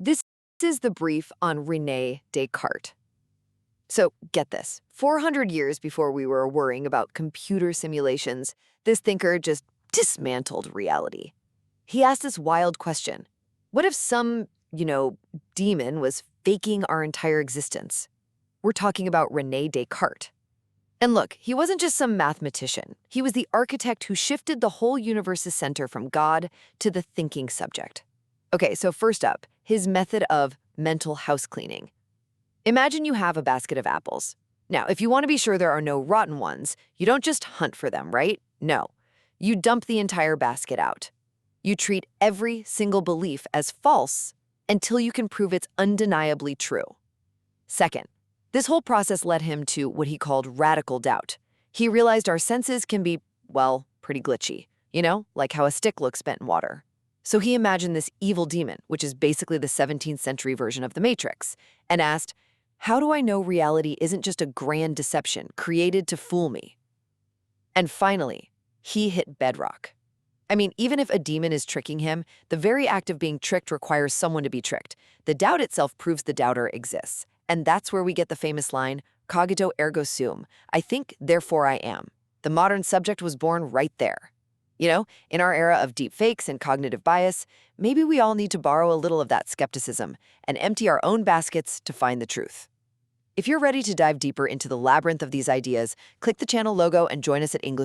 This is the brief on René Descartes. So get this, 400 years before we were worrying about computer simulations, this thinker just dismantled reality. He asked this wild question. What if some, demon was faking our entire existence? We're talking about René Descartes. And look, he wasn't just some mathematician. He was the architect who shifted the whole universe's center from God to the thinking subject. Okay, so first up, his method of mental house cleaning. Imagine you have a basket of apples. Now, if you want to be sure there are no rotten ones, you don't just hunt for them, right? No. You dump the entire basket out. You treat every single belief as false until you can prove it's undeniably true. Second, this whole process led him to what he called radical doubt. He realized our senses can be, well, pretty glitchy, like how a stick looks bent in water. So he imagined this evil demon, which is basically the 17th century version of the Matrix, and asked, how do I know reality isn't just a grand deception created to fool me? And finally, he hit bedrock. I mean, even if a demon is tricking him, the very act of being tricked requires someone to be tricked. The doubt itself proves the doubter exists. And that's where we get the famous line, cogito ergo sum, I think, therefore I am. The modern subject was born right there. In our era of deep fakes and cognitive bias, maybe we all need to borrow a little of that skepticism and empty our own baskets to find the truth. If you're ready to dive deeper into the labyrinth of these ideas, click the channel logo and join us at English